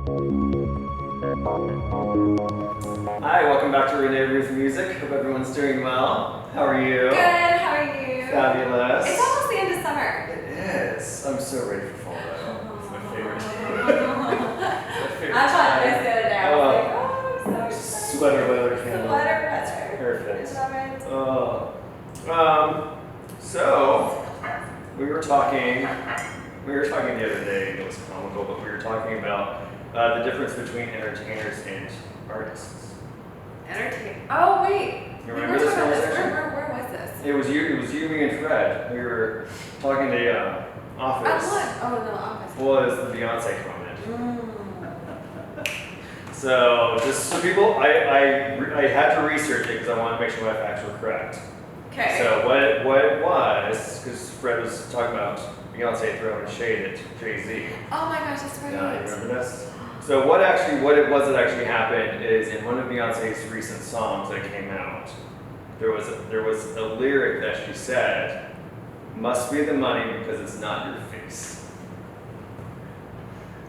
Hi, welcome back to Renee Reviews Music. Hope everyone's doing well. How are you? Good, how are you? Fabulous. It's almost the end of summer. It is. I'm so ready for fall though. It's my favorite time. I thought this the other day. I was like, oh, I'm so excited. Sweater weather candle. Sweater weather. Perfect. Is that right? So we were talking the other day, it was comical, but we were talking about the difference between entertainers and artists. Oh, wait. You remember this conversation? Where was this? It was you, me, and Fred. We were talking to Office. Oh, no, Office. Was the Beyonce comment. So just so people, I had to research it because I wanted to make sure my facts were correct. Okay. So what it was, because Fred was talking about Beyonce throwing shade at Jay-Z. Oh my gosh, that's right. Yeah, you remember this? So what it was that actually happened is in one of Beyonce's recent songs that came out, there was a lyric that she said, "Must be the money because it's not your face."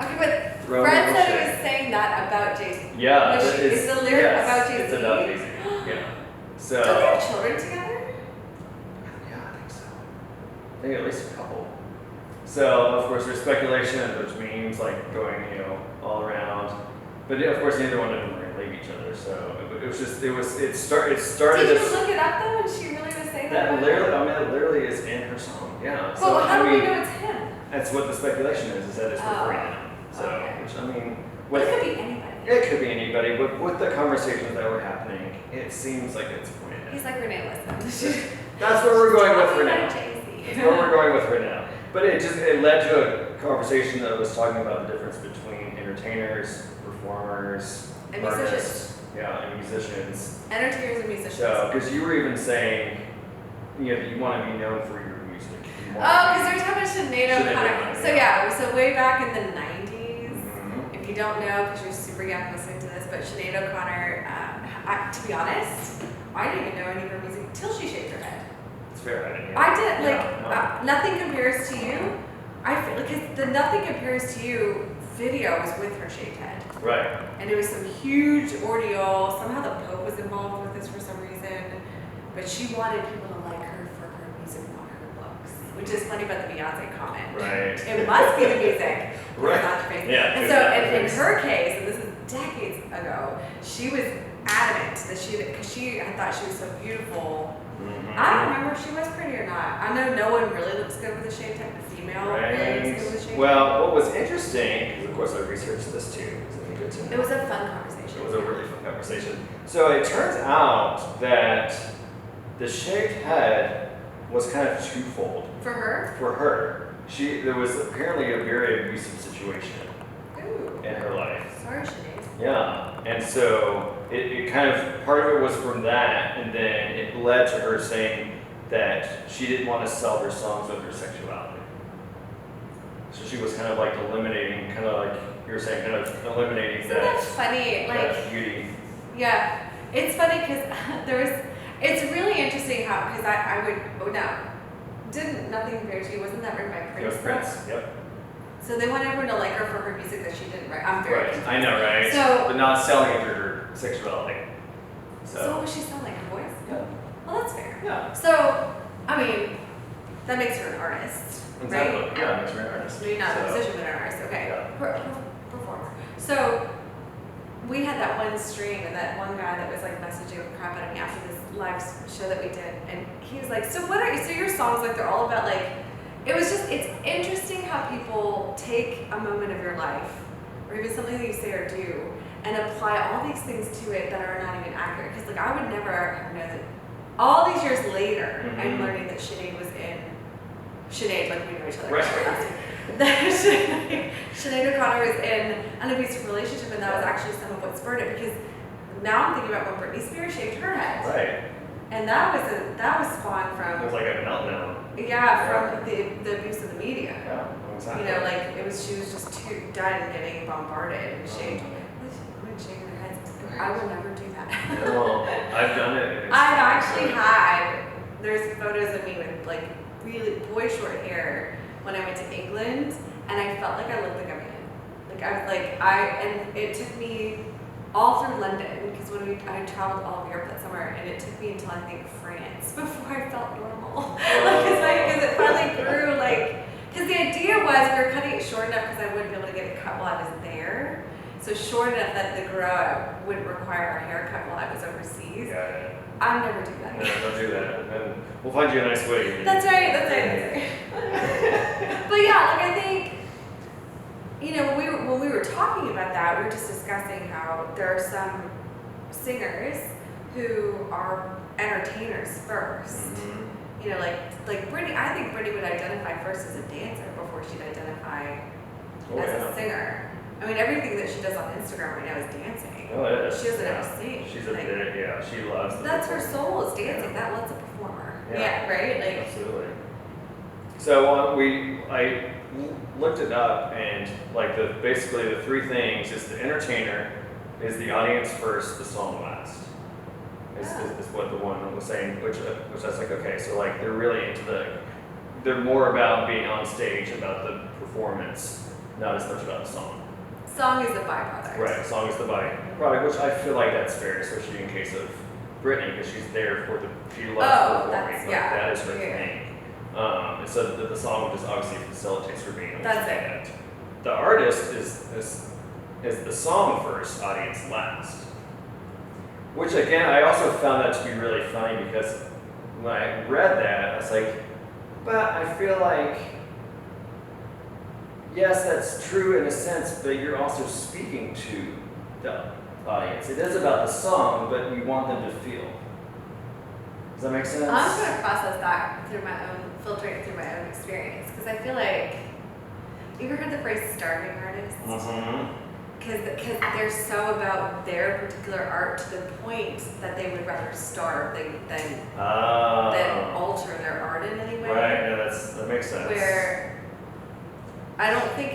Okay, but Throw Fred said shade. he was saying that about Jay-Z. Yeah. Is the lyric about Jay-Z? It's about Jay-Z. Yeah. So. Don't they have children together? Yeah, I think so. I think at least a couple. So of course there's speculation, there's memes like going, all around. But of course neither one of them really like each other. So it started. Did you look it up though? And she really was saying that? It literally is in her song. Yeah. So well, how do we know it's him? That's what the speculation is that it's referring to him. So, okay. which I mean, It could be anybody. It could be anybody, but with the conversations that were happening, it seems like it's pointed at. He's like, Renee, listen. That's where we're going with for now. Jay-Z. That's where we're going with for now. But it led to a conversation that was talking about the difference between entertainers, performers, and artists, musicians. Yeah, and musicians. Entertainers and musicians. So, because you were even saying, you want to be known for your music. Because they were talking about Sinead O'Connor. O'Connor, So way back in the 90s, Mm-hmm. if you don't know, because you're super young listening to this, but Sinead O'Connor, to be honest, I didn't even know any of her music until she shaved her head. It's fair, I didn't. I did, Nothing Compares to You. I feel because the Nothing Compares to You video was with her shaved head. Right. And it was some huge ordeal. Somehow the Pope was involved with this for some reason. But she wanted people to like her for her music, not her looks. Which is funny about the Beyonce comment. Right. It must be the music. Right. Not the face. Yeah. And so in her case, and this is decades ago, she was adamant that because she had thought she was so beautiful. Mm-hmm. I don't remember if she was pretty or not. I know no one really looks good with a shaved head. The female really looks good with a shaved head. Well, what was interesting, because of course I researched this too, because I think good to know. It was a fun conversation. It was a really fun conversation. So it turns out that the shaved head was kind of twofold. For her? For her. There was apparently a very abusive situation Ooh. in her life. Sorry, Sinead. Yeah, and so it kind of, part of it was from that, and then it led to her saying that she didn't want to sell her songs with her sexuality. So she was kind of like eliminating, kind of like you were saying, kind of eliminating Isn't that funny? that beauty. Yeah, it's funny because it's really interesting how, because Nothing Compares to You, wasn't that written by Prince? It was Prince, yep. So they want everyone to like her for her music that she didn't write. I'm very confused. I know, right? So- but not selling it through her sexuality. So what was she selling? Her voice? Yeah. Well, that's fair. Yeah. So, I mean, that makes her an artist, Exactly. right? Yeah, makes her an artist. Maybe not a So- musician, but an artist. Okay. Yeah. Performer. So we had that one stream, and that one guy that was like messaging the crap out of me after this live show that we did, and he was like, "So your songs like they're all about like." It's interesting how people take a moment of your life, or even something that you say or do, and apply all these things to it that are not even accurate. Because like I would never have known that. All these years later, I'm learning that Sinead was in Sinead, like we know each other. Right. That Sinead O'Connor was in an abusive relationship, and that was actually some of what spurred it. Because now I'm thinking about when Britney Spears shaved her head, Right. and that was spawned from It was like a meltdown. from the abuse of the media. Yeah, exactly. Like she was just too done getting bombarded and shaved. Women shaving their heads. I will never do that. No, I've done it. I've actually had. There's photos of me with like really boy short hair when I went to England, and I felt like I looked like a man. Like Like and it took me all through London, because I traveled all of Europe that summer, and it took me until I think France before I felt normal. Because it finally grew, because the idea was we were cutting it short enough because I wouldn't be able to get it cut while I was there. So short enough that the grow wouldn't require a haircut while I was overseas. Yeah. I'll never do that. No, don't do that. And we'll find you a nice wig. That's right. But yeah, I think, when we were talking about that, we were just discussing how there are some singers who are entertainers first. Mm-hmm. Like Brittany. I think Brittany would identify first as a dancer before she'd identify as a singer. I mean, everything that she does on Instagram right now is dancing. Oh, it is. She doesn't ever sing. She's a bit, she loves the That's her soul, is dancing. That lets a performer. Yeah, right? Absolutely. So I looked it up, and basically the three things is the entertainer, is the audience first, the song last. Is what the one was saying, which I was like, okay, so they're really they're more about being on stage, about the performance, not as much about the song. Song is a byproduct. Right, song is the byproduct, which I feel like that's fair, especially in case of Brittany, because she's there she loves performing. That is her thing. And so the song just obviously facilitates her being able to do that. The artist is the song first, audience last. Which again, I also found that to be really funny, because when I read that, I was like, but I feel like, yes, that's true in a sense, but you're also speaking to the audience. It is about the song, but you want them to feel. Does that make sense? I'm going to process that filter it through my own experience, because I feel like, you ever heard the phrase starving artist? Mm-hmm. Because they're so about their particular art to the point that they would rather starve than alter their art in any way. Right, yeah, that makes sense. Where I don't think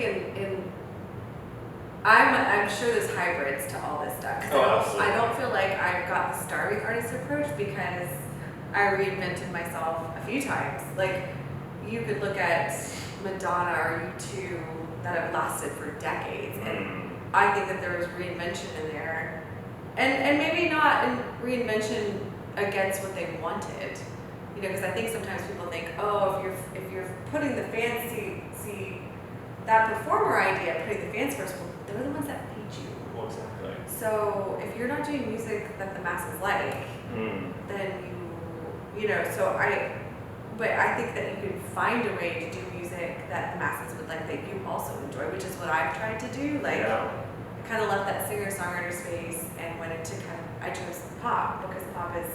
I'm sure there's hybrids to all this stuff. Absolutely. I don't feel like I've got the starving artist approach, because I reinvented myself a few times. You could look at Madonna or U2 that have lasted for decades, and I think that there was reinvention in there, and maybe not in reinvention against what they wanted, because I think sometimes people think, oh, if you're putting the fans see that performer idea, putting the fans first, well, they're the ones that feed you. Well, exactly. So if you're not doing music that the masses like, then but I think that you can find a way to do music that the masses would like, that you also enjoy, which is what I've tried to do. I kind of left that singer-songwriter space and went into I chose pop, because pop is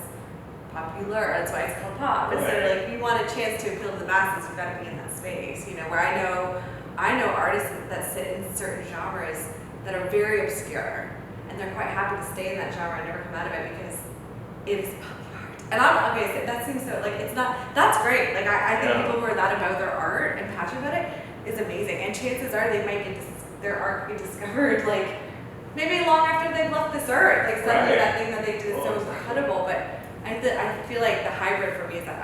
popular. That's why it's called pop. And so if you want a chance to appeal to the masses, you've got to be in that space. Where I know artists that sit in certain genres that are very obscure, and they're quite happy to stay in that genre and never come out of it, because it is popular art. And that seems so, it's not, that's great. I think people who are that about their art and passionate about it is amazing. And chances are they might their art be discovered, maybe long after they've left this earth. Suddenly that thing that they did is so incredible. But I feel like the hybrid for me is that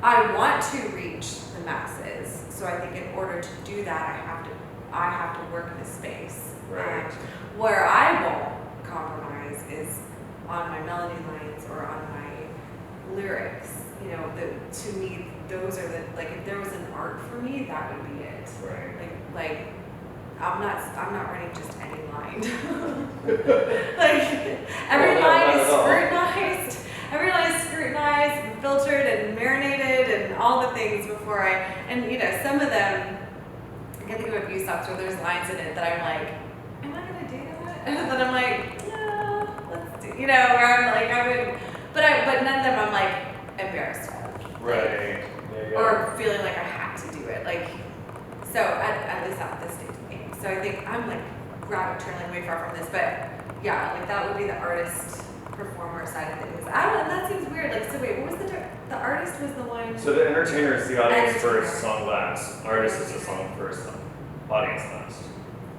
I want to reach the masses. So I think in order to do that, I have to work in a space. Right. Where I won't compromise is on my melody lines or on my lyrics. To me, those are if there was an art for me, that would be it. Right. I'm not writing just any line. Every line is scrutinized. Every line is scrutinized and filtered and marinated and all the things before some of them, I can think of a few songs where there's lines in it that I'm like, am I gonna do that? And then I'm like, no, let's do, where I'm like, I would, but none of them I'm embarrassed of. Right. Or feeling like I have to do it. So at least at this stage of the game. So I think I'm trailing way far from this, but yeah, that would be the artist performer side of things. That seems weird. So wait, what was the artist was the one? So the entertainer is the audience first, song last. Artist is the song first, audience last.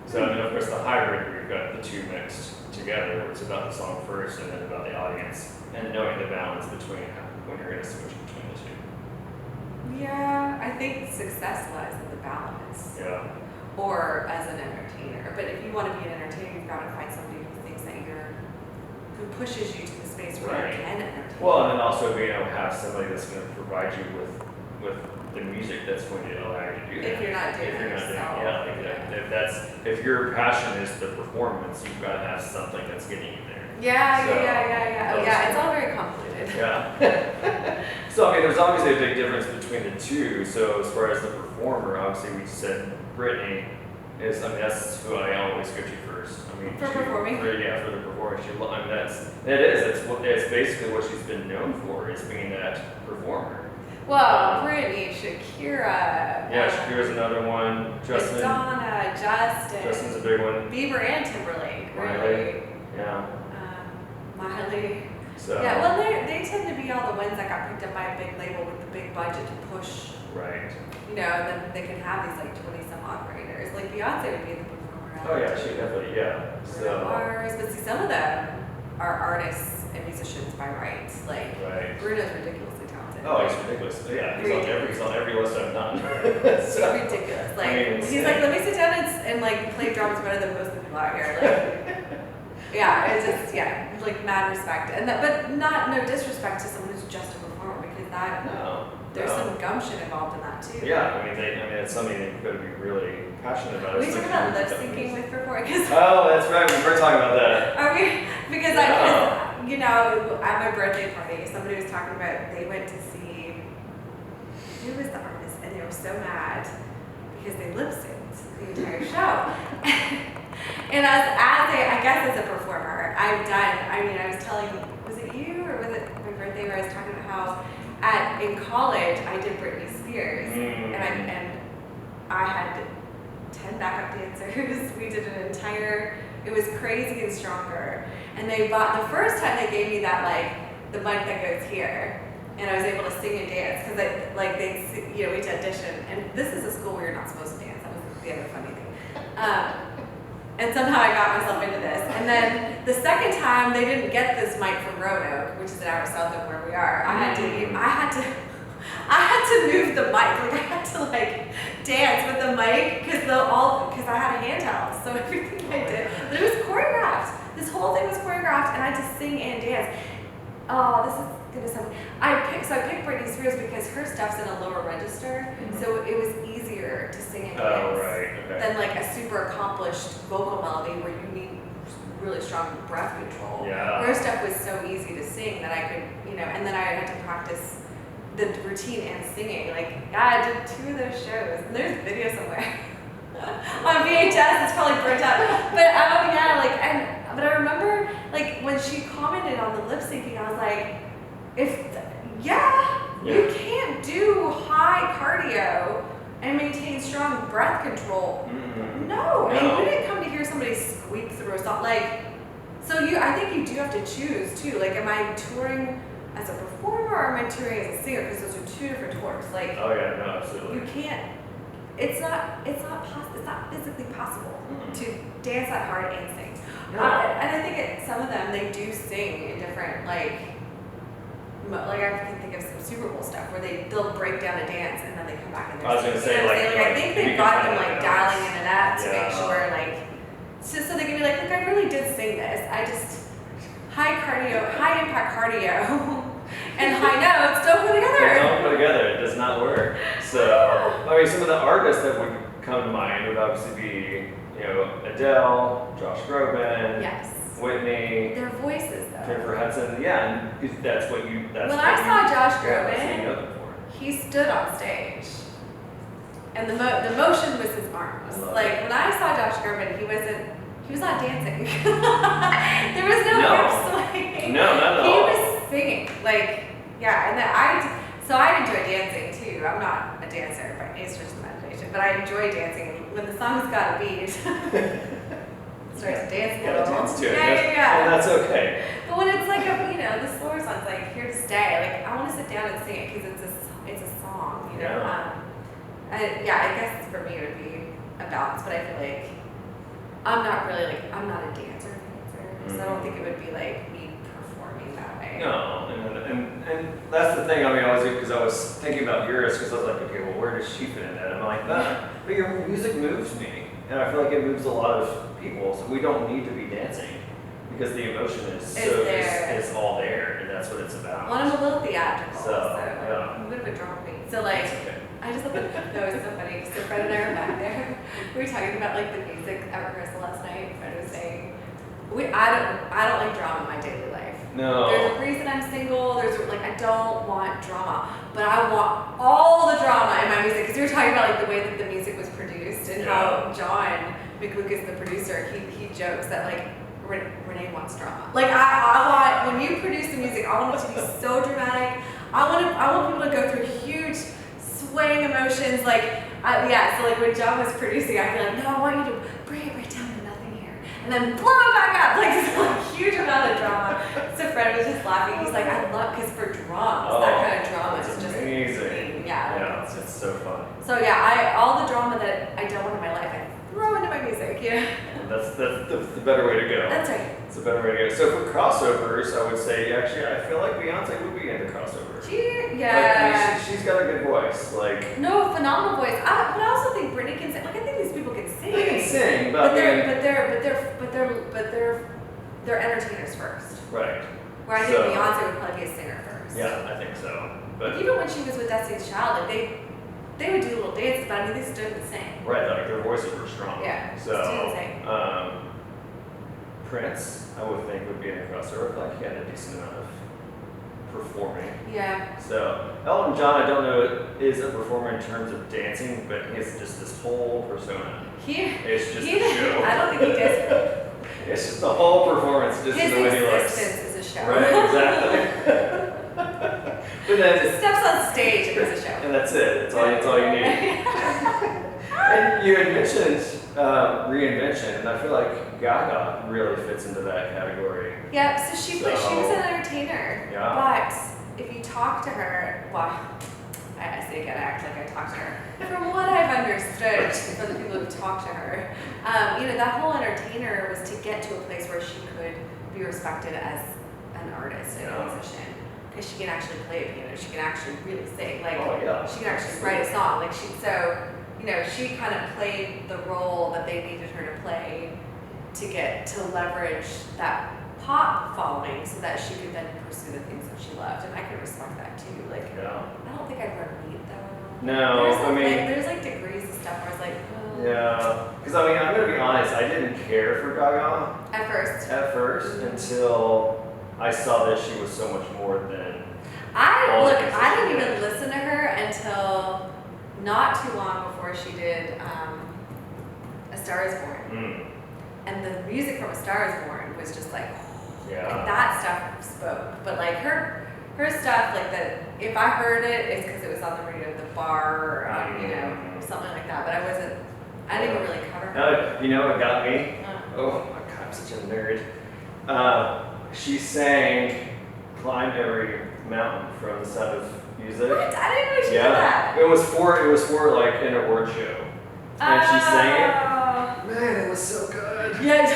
So and then of course the hybrid, where you've got the two mixed together, where it's about the song first and then about the audience, and knowing the balance between when you're going to switch between the two. Yeah, I think success lies in the balance. Yeah. or as an entertainer. But if you want to be an entertainer, you've got to find somebody who pushes you to the space where you can entertain. Well, and then also have somebody that's going to provide you with the music that's going to allow you to do that. If you're not doing it yourself. If your passion is the performance, you've got to have something that's getting you there. Yeah. So, Oh yeah, it's all very convoluted. Yeah. So there's obviously a big difference between the two. So as far as the performer, obviously we said Brittany is. That's who I always go to first. For performing. For the performance. It's basically what she's been known for, is being that performer. Well, Brittany, Shakira. Yeah, Shakira's another one. Justin. Madonna, Justin. Justin's a big one. Bieber and Timberlake. Miley. Really. Yeah. Miley. So. Yeah, well, they tend to be all the ones that got picked up by a big label with the big budget to push. Right. And then they can have these 20 some odd writers. Like Beyonce would be the performer. Oh yeah, she definitely, yeah. So. Mars, but see, some of them are artists and musicians by rights. Right. Bruno's ridiculously talented. Oh, he's ridiculous. Yeah, he's on every list I've done. So, ridiculous. He's like, let me sit down and play drums better than most people out here. Yeah, it's just mad respect, and but no disrespect to someone who's just a performer, because there's some gumption involved in that too. Yeah, it's something that you've got to be really passionate about. We talk about lip syncing with performing. Oh, that's right. We were talking about that. Are we? Because at my birthday party, somebody was talking about they went to see who was the artist, and they were so mad because they lip synced the entire show. And I guess as a performer, I was telling, was it you or was it my birthday where I was talking about how in college I did Britney Spears, and I had 10 backup dancers. We did it was Crazy and Stronger, and the first time they gave me that the mic that goes here, and I was able to sing and dance because we had to audition, and this is a school where you're not supposed to dance. That was the other funny thing. And somehow I got myself into this. And then the second time, they didn't get this mic from Roanoke, which is an hour south of where we are. I had to move the mic. I had to dance with the mic because I had a handheld. So everything I did, but it was choreographed. This whole thing was choreographed, and I had to sing and dance. Oh, this is gonna sound. I picked Britney Spears because her stuff's in a lower register, so it was easier to sing and dance than a super accomplished vocal melody where you need really strong breath control. Yeah. Her stuff was so easy to sing that I could, and then I had to practice the routine and singing. I did 2 of those shows, and there's video somewhere on VHS. It's probably burnt out, but but I remember when she commented on the lip syncing, I was like, you can't do high cardio and maintain strong breath control. Mm-hmm. No, and we didn't come to hear somebody squeak through a song. I think you do have to choose too. Am I touring as a performer or am I touring as a singer? Because those are 2 different tours. Oh yeah, no, absolutely. You can't. It's not physically possible to dance that hard and sing. No. And I think some of them they do sing in different I can think of some Super Bowl stuff where they'll break down a dance and then they come back and they're I was gonna say I think they've got them dialing in and out to make sure so they can be look, I really did sing this. I just high impact cardio and high notes don't go together. Don't go together. It does not work. So some of the artists that would come to mind would obviously be Adele, Josh Groban. Yes. Whitney, their voices though. Jennifer Hudson, yeah, and that's what you. That's when what I saw Josh signing up Groban, for. he stood on stage, and the motion was his arms. When I saw Josh Groban, he was not dancing. There was no hip swing. No, not at all. He was singing, so I enjoy dancing too. I'm not a dancer by any stretch of the imagination, but I enjoy dancing when the song's got a beat. Start to dance a little. Dance to it. Yeah. Well, that's okay. But when it's the slower song's here to stay. I want to sit down and sing it because it's a song. Yeah. I guess for me it would be a balance, but I feel I'm not really I'm not a dancer, so I don't think it would be me performing that way. No, and that's the thing. I was because I was thinking about yours because I was okay, well, where does she fit in that? I'm but your music moves me. and I feel like it moves a lot of people. So we don't need to be dancing because the emotion is all there, and that's what it's about. Well, I'm a little theatrical, so yeah. I'm a bit of a drama queen. So like, Okay. I just thought that was so funny. So Fred and I were back there. We were talking about like the music at rehearsal last night. Fred was saying, I don't like drama in my daily life. No. There's a reason I'm single. I don't want drama, but I want all the drama in my music. Because we were talking about like the way that the music was produced and how John McLucas, the producer, he jokes that like Renee wants drama. Like I want, when you produce the music, I want it to be so dramatic. I want people to go through huge swaying emotions. So like when John was producing, I'd be like, no, I want you to bring it right down to nothing here, and then blow it back up, like this like, huge amount of drama. So Fred was just laughing. He's like, I love, because for drums, that kind of drama is just amazing. Yeah, it's so fun. So yeah, all the drama that I don't want in my life, I throw into my music. Yeah. That's the better way to go. That's right. It's a better way to go. So for crossovers, I would say actually I feel like Beyonce would be into crossovers. She's got a good voice. Like no, phenomenal voice. But I also think Britney can sing. Like I think these people can sing. They can sing, but they're entertainers first. Right. Where I think Beyonce would probably be a singer first. Yeah, I think so. But even when she was with Destiny's Child, like they would do little dances, but I mean they still could sing. Right, like their voices were strong. Yeah. So Prince, I would think would be in a crossover. Like he had a decent amount of performing. Yeah. So Elton John, I don't know, is a performer in terms of dancing, but he's just this whole persona. It's just a show. I don't think he does. It's just the whole performance, just His the way he looks. existence is a show. Right, exactly. But then just steps on stage and it's a show. And that's it. That's all you need. And you had mentioned reinvention, and I feel like Gaga really fits into that category. Yeah, so she was an entertainer. Yeah. But if you talk to her, well, I say again, I act like I talk to her. From what I've understood from the people who've talked to her, that whole entertainer was to get to a place where she could be respected as an artist and a musician. Because she can actually play a piano, she can actually really sing. Like she can actually write a song. Like she kind of played the role that they needed her to play to leverage that pop following so that she could then pursue the things that she loved. And I can respect that too. I don't think I'd run meat though. No, there's like degrees of stuff where I was like, oh. Yeah, because I'm gonna be honest, I didn't care for Gaga at first until I saw that she was so much more than. I didn't even listen to her until not too long before she did A Star Is Born. And the music from A Star Is Born was just like, like that stuff spoke. But like her stuff, like that, if I heard it, it's because it was on the radio at the bar or something like that. But I didn't even really cover her. You know what got me? Oh my God, I'm such a nerd. She sang "Climb Every Mountain" from The Sound of Music. What? I didn't know she did that. It was for like an award show, and she sang it. Man, it was so good. Yeah.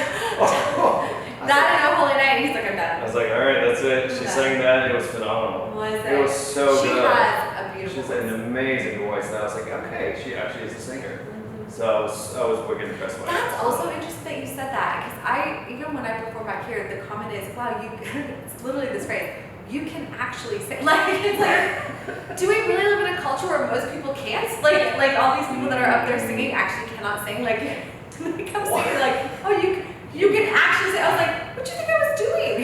That and A Holy Night. He's like, I'm done. I was like, all right, that's it. She sang that. It was phenomenal. Was it? It was so good. She has a beautiful voice. She has an amazing voice, and I was like, okay, she actually is a singer. So I was wicked impressed by that. That's also interesting that you said that, because even when I perform back here, the comment is, wow, it's literally this phrase, you can actually sing. It's like, do we really live in a culture where most people can't? Like all these people that are up there singing actually cannot sing. Like, they come singing, like, oh, you can actually sing. I was like, what do you think I was doing?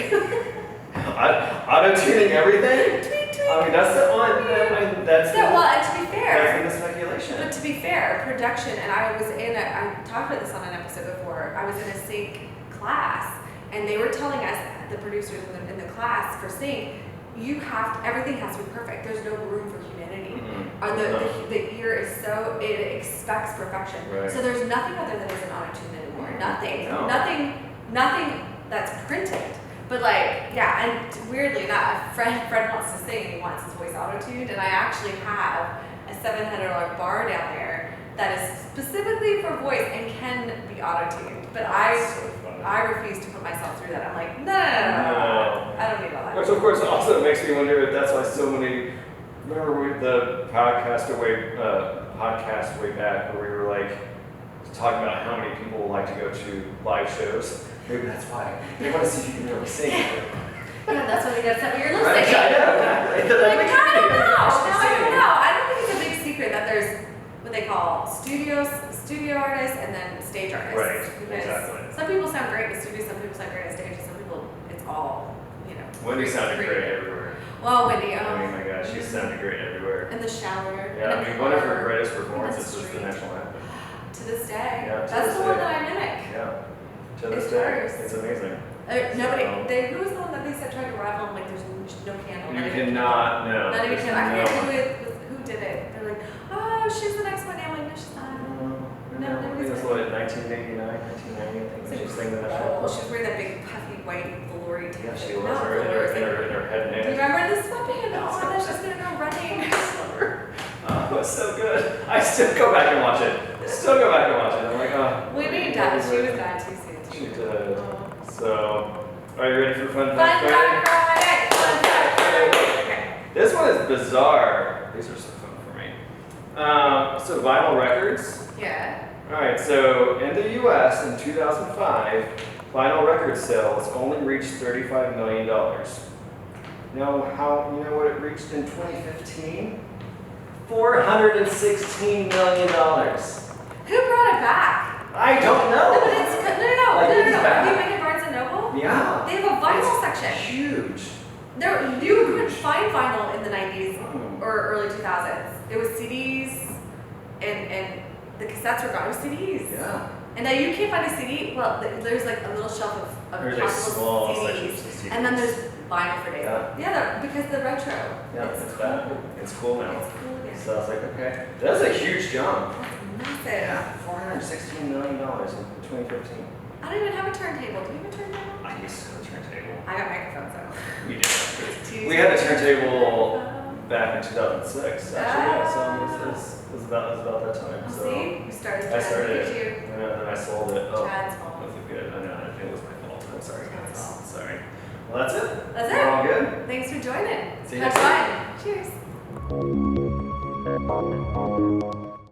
Auto-tuning everything? I mean, that's the one. And to be fair, that's the speculation. But to be fair, production, and I talked about this on an episode before. I was in a sync class, and they were telling us, the producers in the class for sync, everything has to be perfect. There's no room for humanity. The ear is it expects perfection. Right. So there's nothing other than an auto-tune anymore. Nothing. No. Nothing that's printed. But and weirdly enough, Fred wants to sing and he wants his voice auto-tuned, and I actually have a $700 bar down there that is specifically for voice and can be auto-tuned. But I refuse to put myself through that. I'm like, no, I don't need all that. Which of course also makes me wonder if that's why so many. Remember the podcast way back where we were like talking about how many people like to go to live shows. Maybe that's why. They want to see if you can really sing. Yeah, that's what they get sent when you're Right, listening. I know, exactly. They're Like, like, I don't know. No, "She's I singing." don't know. I don't think it's a big secret that there's what they call studio artists and then stage artists. Right, Because exactly. some people sound great in the studio, some people sound great on stage, and some people it's all, you know. Wendy sounded great. great everywhere. Well, Wendy, I mean, my gosh, she sounded great everywhere. in the shower. Yeah, I in the mean, one of her car, greatest in the performances was the street. national anthem. To this day. Yeah, to That's this the one day. that I mimic. Yeah, to this It's day, hers. it's amazing. Nobody. So- Who was the one that they said tried to rival him? Like, there's no candle. You not even cannot, no. Not even there's kidding. I forget no- who did it. They're like, oh, she's the next one. I'm like, no, she's not. No, I think it was what, 1989, 1990, I think when she sang the national Oh, anthem. she's wearing that big puffy white velour tape. Yeah, she thing. was, Not her, in velour, her, it's in like- her, in her head Do you band. remember the sweatband? Oh, that's just gonna go running. Oh, it was so good. I still go back and watch it. Still go back and watch it. I'm like, oh. We need that. She was gone too soon. She Too. did. Oh. So, are you ready for Fun Fun Fact Fact Friday? Friday. Fun Fact Friday. Okay. This one is bizarre. These are so fun for me. So vinyl records. Yeah. Alright, so in the US in 2005, vinyl record sales only reached $35 million. You know what it reached in 2015? $416 million. Who brought it back? I don't know. No, but it's no. Like, it's Have back. you been to Barnes and Noble? Yeah. They have a vinyl It's section. Huge. You couldn't find vinyl in the 90s Hmm. or early 2000s. It was CDs and the cassettes were gone. It was CDs. Yeah. And now you can't find a CD. Well, there's like a little shelf of There's a possible small CDs. section of CDs. And then there's vinyl for days. Yeah. Because the retro. Yeah, it's it's cool. back. It's cool now. It's cool again. So I was like, okay. That's a huge jump. That's massive. Yeah, $416 million in 2015. I don't even have a turntable. Do you have a turntable? I used to have a turntable. I got microphones though. We did. We had a turntable back in 2006, actually. Yeah, so I mean, it was about that time. So See, you started. I started Look at you. it, and then I sold it. Oh, Chad's fault. was it good? I know, it was my fault. I'm sorry, Chad's guys. fault. Sorry. Well, that's it. That's We're it. all good. Thanks for joining. See you Have next fun. Cheers.